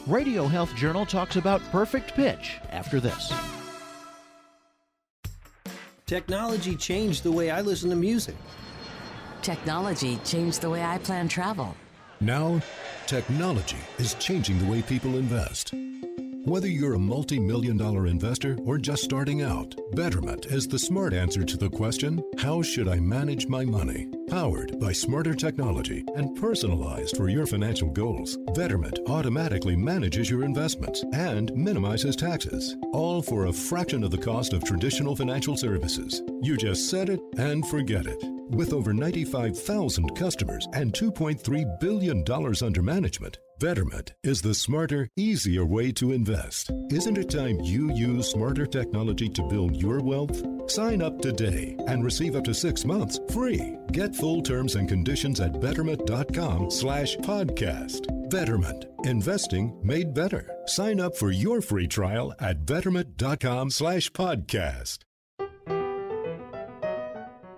Radio Health Journal talks about perfect pitch after this. Technology changed the way I listen to music. Technology changed the way I plan travel. Now, technology is changing the way people invest. Whether you're a multi-million-dollar investor or just starting out, Betterment is the smart answer to the question, how should I manage my money? Powered by smarter technology and personalized for your financial goals, Betterment automatically manages your investments and minimizes taxes, all for a fraction of the cost of traditional financial services. You just set it and forget it. With over 95,000 customers and $2.3 billion under management, Betterment is the smarter, easier way to invest. Isn't it time you use smarter technology to build your wealth? Sign up today and receive up to 6 months free. Get full terms and conditions at betterment.com/podcast. Betterment. Investing made better. Sign up for your free trial at betterment.com/podcast.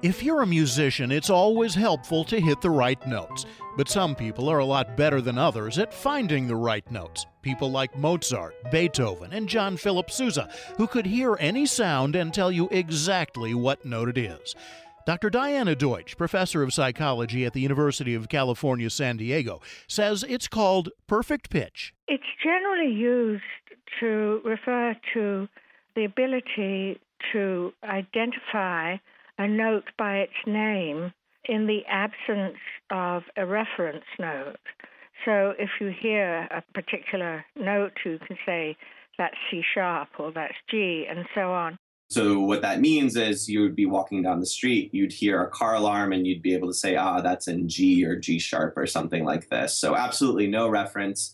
If you're a musician, it's always helpful to hit the right notes. But some people are a lot better than others at finding the right notes. People like Mozart, Beethoven, and John Philip Sousa, who could hear any sound and tell you exactly what note it is. Dr. Diana Deutsch, professor of psychology at the University of California, San Diego, says it's called perfect pitch. It's generally used to refer to the ability to identify a note by its name in the absence of a reference note. So if you hear a particular note, you can say that's C sharp or that's G and so on. So what that means is you would be walking down the street, you'd hear a car alarm and you'd be able to say, that's in G or G sharp or something like this. So absolutely no reference.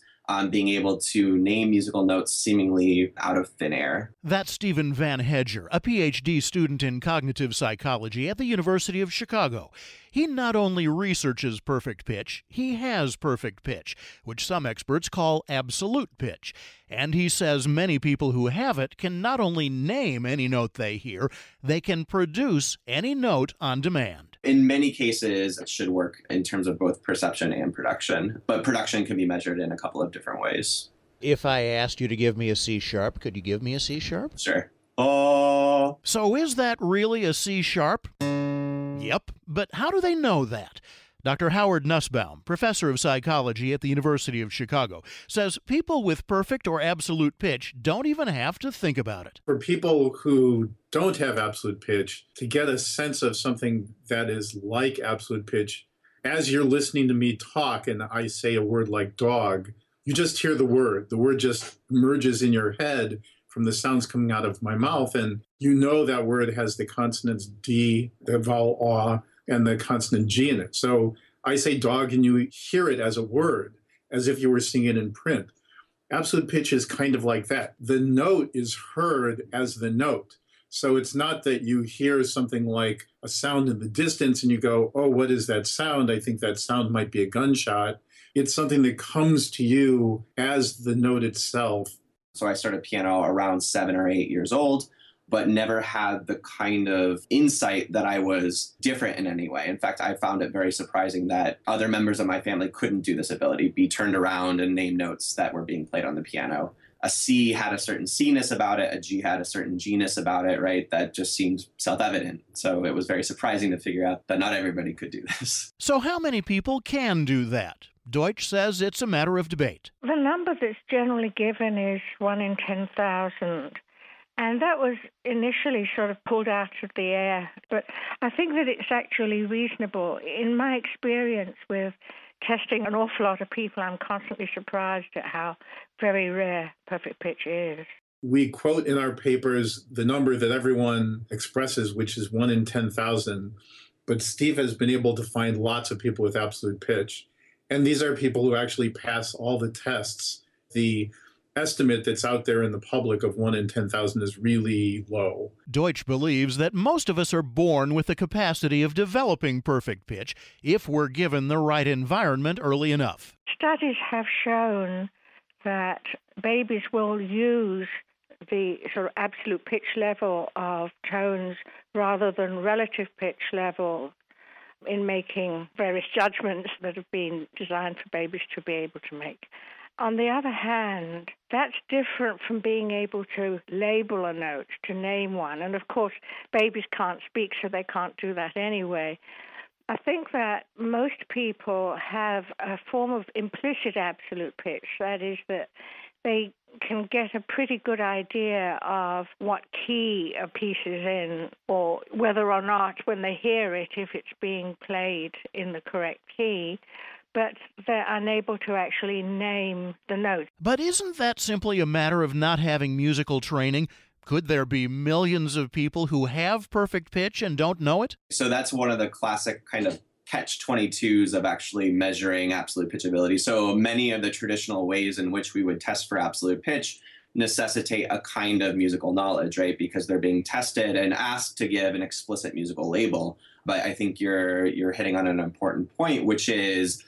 Being able to name musical notes seemingly out of thin air. That's Stephen Van Hedger, a PhD student in cognitive psychology at the University of Chicago. He not only researches perfect pitch, he has perfect pitch, which some experts call absolute pitch. And he says many people who have it can not only name any note they hear, they can produce any note on demand. In many cases, it should work in terms of both perception and production, but production can be measured in a couple of different ways. If I asked you to give me a C sharp, could you give me a C sharp? Sure. Oh. So is that really a C sharp? Yep, but how do they know that? Dr. Howard Nussbaum, professor of psychology at the University of Chicago, says people with perfect or absolute pitch don't even have to think about it. For people who don't have absolute pitch, to get a sense of something that is like absolute pitch, as you're listening to me talk and I say a word like dog, you just hear the word. The word just emerges in your head from the sounds coming out of my mouth, and you know that word has the consonants D, the vowel A, and the consonant G in it. So I say dog and you hear it as a word, as if you were seeing it in print. Absolute pitch is kind of like that. The note is heard as the note. So it's not that you hear something like a sound in the distance and you go, oh, what is that sound? I think that sound might be a gunshot. It's something that comes to you as the note itself. So I started piano around 7 or 8 years old, but never had the kind of insight that I was different in any way. In fact, I found it very surprising that other members of my family couldn't do this ability, be turned around and name notes that were being played on the piano. A C had a certain C-ness about it, a G had a certain G-ness about it, right? That just seemed self-evident. So it was very surprising to figure out that not everybody could do this. So how many people can do that? Deutsch says it's a matter of debate. The number that's generally given is 1 in 10,000. And that was initially sort of pulled out of the air. But I think that it's actually reasonable. In my experience with testing an awful lot of people, I'm constantly surprised at how very rare perfect pitch is. We quote in our papers the number that everyone expresses, which is 1 in 10,000. But Steve has been able to find lots of people with absolute pitch. And these are people who actually pass all the tests. The estimate that's out there in the public of 1 in 10,000 is really low. Deutsch believes that most of us are born with the capacity of developing perfect pitch if we're given the right environment early enough. Studies have shown that babies will use the sort of absolute pitch level of tones rather than relative pitch level in making various judgments that have been designed for babies to be able to make. On the other hand, that's different from being able to label a note, to name one. And of course, babies can't speak, so they can't do that anyway. I think that most people have a form of implicit absolute pitch. That is, that they can get a pretty good idea of what key a piece is in, or whether or not, when they hear it, if it's being played in the correct key, but they're unable to actually name the note. But isn't that simply a matter of not having musical training? Could there be millions of people who have perfect pitch and don't know it? So that's one of the classic kind of catch-22s of actually measuring absolute pitch ability. So many of the traditional ways in which we would test for absolute pitch necessitate a kind of musical knowledge, right? Because they're being tested and asked to give an explicit musical label. But I think you're hitting on an important point, which is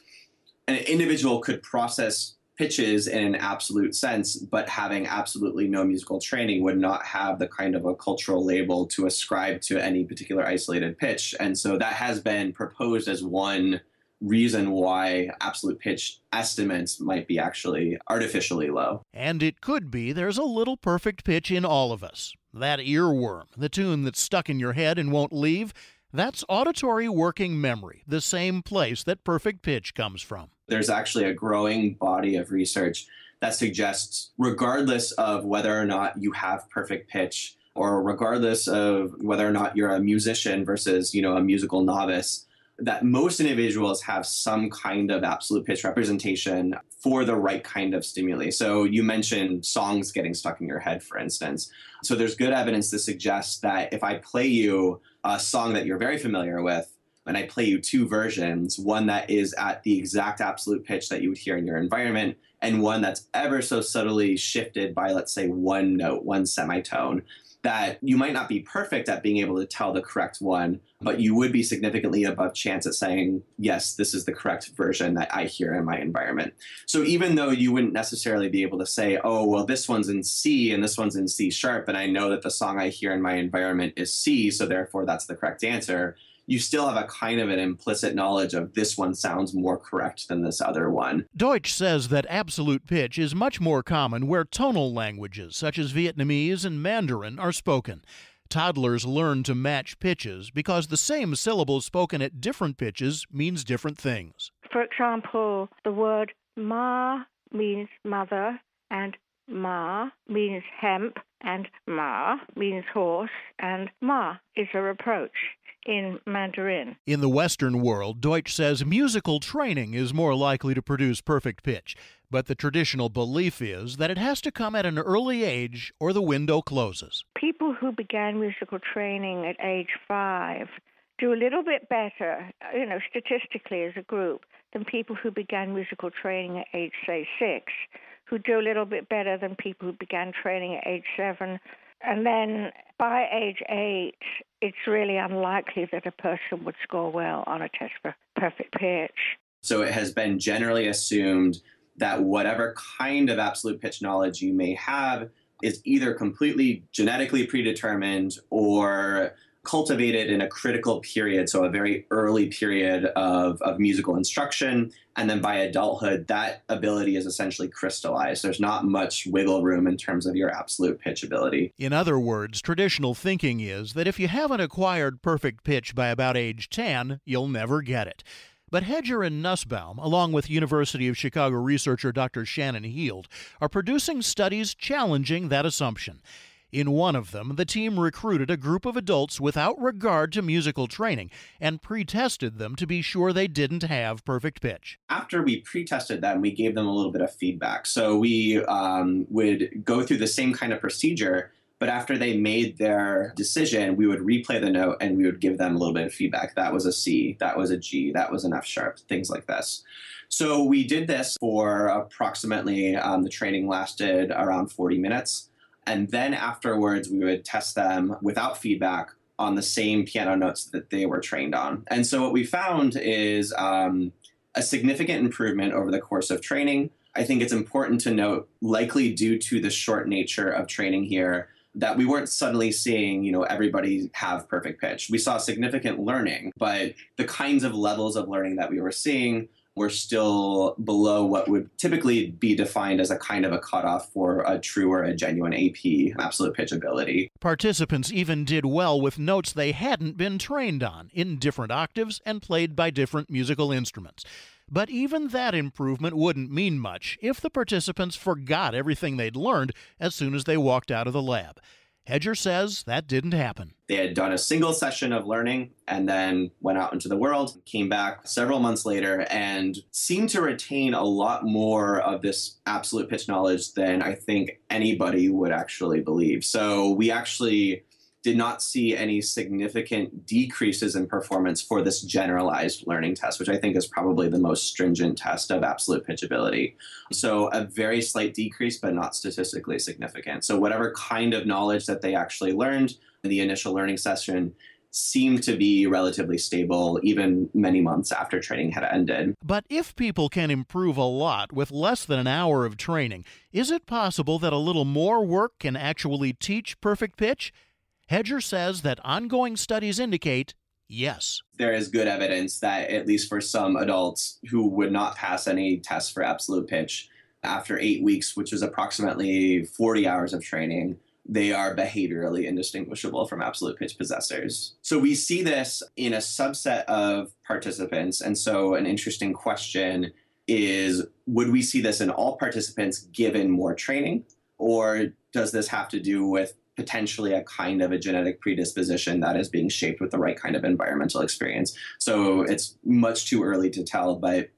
an individual could process pitches in an absolute sense, but having absolutely no musical training would not have the kind of a cultural label to ascribe to any particular isolated pitch. And so that has been proposed as one reason why absolute pitch estimates might be actually artificially low. And it could be there's a little perfect pitch in all of us. That earworm, the tune that's stuck in your head and won't leave, that's auditory working memory, the same place that perfect pitch comes from. There's actually a growing body of research that suggests, regardless of whether or not you have perfect pitch, or regardless of whether or not you're a musician versus, a musical novice, that most individuals have some kind of absolute pitch representation for the right kind of stimuli. So you mentioned songs getting stuck in your head, for instance. So there's good evidence to suggest that if I play you a song that you're very familiar with, and I play you two versions, one that is at the exact absolute pitch that you would hear in your environment, and one that's ever so subtly shifted by, let's say, one note, one semitone, that you might not be perfect at being able to tell the correct one, but you would be significantly above chance at saying, yes, this is the correct version that I hear in my environment. So even though you wouldn't necessarily be able to say, oh, well, this one's in C and this one's in C sharp, and I know that the song I hear in my environment is C, so therefore that's the correct answer, you still have a kind of an implicit knowledge of this one sounds more correct than this other one. Deutsch says that absolute pitch is much more common where tonal languages, such as Vietnamese and Mandarin, are spoken. Toddlers learn to match pitches because the same syllable spoken at different pitches means different things. For example, the word ma means mother, and ma means hemp, and ma means horse, and ma is a reproach in Mandarin. In the Western world, Deutsch says musical training is more likely to produce perfect pitch, but the traditional belief is that it has to come at an early age or the window closes. People who began musical training at age 5 do a little bit better, statistically as a group, than people who began musical training at age, say, 6, who do a little bit better than people who began training at age 7. And then by age 8, it's really unlikely that a person would score well on a test for perfect pitch. So it has been generally assumed that whatever kind of absolute pitch knowledge you may have is either completely genetically predetermined or cultivated in a critical period, so a very early period of musical instruction. And then by adulthood, that ability is essentially crystallized. There's not much wiggle room in terms of your absolute pitch ability. In other words, traditional thinking is that if you haven't acquired perfect pitch by about age 10, you'll never get it. But Hedger and Nussbaum, along with University of Chicago researcher Dr. Shannon Heald, are producing studies challenging that assumption. In one of them, the team recruited a group of adults without regard to musical training and pre-tested them to be sure they didn't have perfect pitch. After we pre-tested them, we gave them a little bit of feedback. So we would go through the same kind of procedure, but after they made their decision, we would replay the note and we would give them a little bit of feedback. That was a C, that was a G, that was an F sharp, things like this. So we did this for approximately, the training lasted around 40 minutes. And then afterwards, we would test them without feedback on the same piano notes that they were trained on. And so what we found is a significant improvement over the course of training. I think it's important to note, likely due to the short nature of training here, that we weren't suddenly seeing, everybody have perfect pitch. We saw significant learning, but the kinds of levels of learning that we were seeing we're still below what would typically be defined as a kind of a cutoff for a true or a genuine AP, absolute pitch ability. Participants even did well with notes they hadn't been trained on in different octaves and played by different musical instruments. But even that improvement wouldn't mean much if the participants forgot everything they'd learned as soon as they walked out of the lab. Hedger says that didn't happen. They had done a single session of learning and then went out into the world, came back several months later, and seemed to retain a lot more of this absolute pitch knowledge than I think anybody would actually believe. So we actually did not see any significant decreases in performance for this generalized learning test, which I think is probably the most stringent test of absolute pitch ability. So a very slight decrease, but not statistically significant. So whatever kind of knowledge that they actually learned in the initial learning session seemed to be relatively stable, even many months after training had ended. But if people can improve a lot with less than an hour of training, is it possible that a little more work can actually teach perfect pitch? Hedger says that ongoing studies indicate yes. There is good evidence that, at least for some adults who would not pass any tests for absolute pitch, after 8 weeks, which is approximately 40 hours of training, they are behaviorally indistinguishable from absolute pitch possessors. So we see this in a subset of participants. And so an interesting question is, would we see this in all participants given more training? Or does this have to do with potentially a kind of a genetic predisposition that is being shaped with the right kind of environmental experience? So it's much too early to tell, but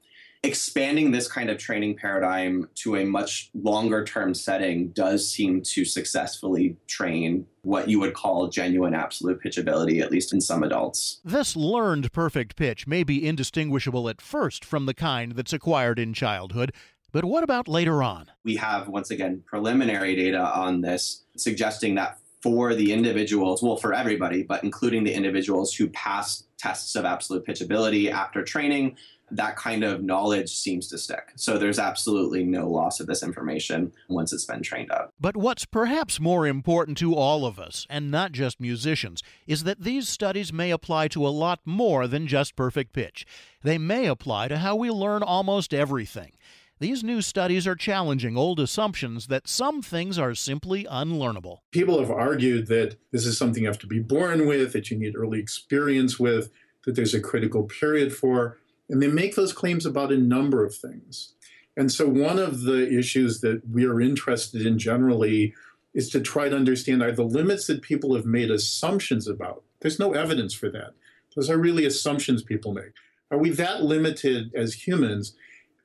expanding this kind of training paradigm to a much longer term setting does seem to successfully train what you would call genuine absolute pitch ability, at least in some adults. This learned perfect pitch may be indistinguishable at first from the kind that's acquired in childhood, but what about later on? We have, once again, preliminary data on this suggesting that for the individuals, well, for everybody, but including the individuals who pass tests of absolute pitch ability after training, that kind of knowledge seems to stick. So there's absolutely no loss of this information once it's been trained up. But what's perhaps more important to all of us, and not just musicians, is that these studies may apply to a lot more than just perfect pitch. They may apply to how we learn almost everything. These new studies are challenging old assumptions that some things are simply unlearnable. People have argued that this is something you have to be born with, that you need early experience with, that there's a critical period for, and they make those claims about a number of things. And so one of the issues that we are interested in generally is to try to understand, are the limits that people have made assumptions about? There's no evidence for that. Those are really assumptions people make. Are we that limited as humans?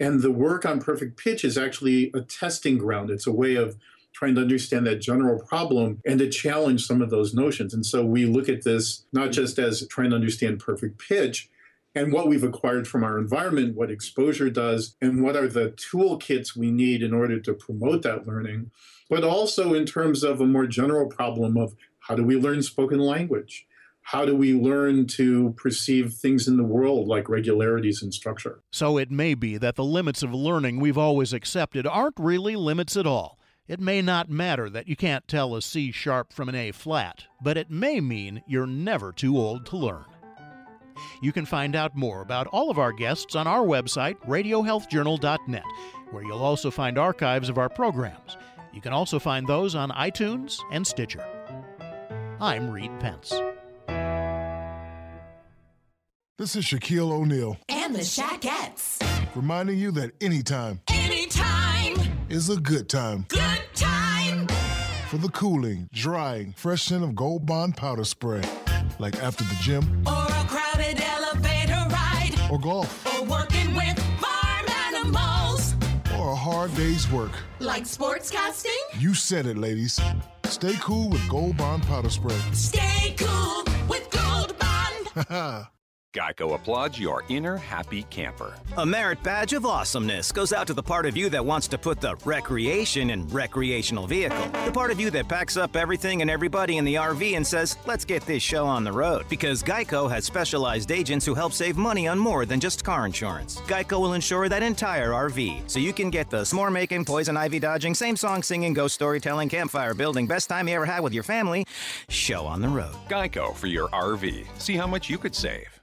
And the work on perfect pitch is actually a testing ground. It's a way of trying to understand that general problem and to challenge some of those notions. And so we look at this not just as trying to understand perfect pitch and what we've acquired from our environment, what exposure does, and what are the toolkits we need in order to promote that learning, but also in terms of a more general problem of how do we learn spoken language? How do we learn to perceive things in the world like regularities and structure? So it may be that the limits of learning we've always accepted aren't really limits at all. It may not matter that you can't tell a C sharp from an A flat, but it may mean you're never too old to learn. You can find out more about all of our guests on our website, radiohealthjournal.net, where you'll also find archives of our programs. You can also find those on iTunes and Stitcher. I'm Reed Pence. This is Shaquille O'Neal. And the Shaquettes. Reminding you that anytime is a good time. Good time. For the cooling, drying, fresh scent of Gold Bond powder spray. Like after the gym. Or a crowded elevator ride. Or golf. Or working with farm animals. Or a hard day's work. Like sportscasting. You said it, ladies. Stay cool with Gold Bond powder spray. Stay cool with Gold Bond. Geico applauds your inner happy camper. A merit badge of awesomeness goes out to the part of you that wants to put the recreation in recreational vehicle. The part of you that packs up everything and everybody in the RV and says, let's get this show on the road. Because Geico has specialized agents who help save money on more than just car insurance. Geico will insure that entire RV, so you can get the s'more making, poison ivy dodging, same song singing, ghost storytelling, campfire building, best time you ever had with your family show on the road. Geico for your RV. See how much you could save.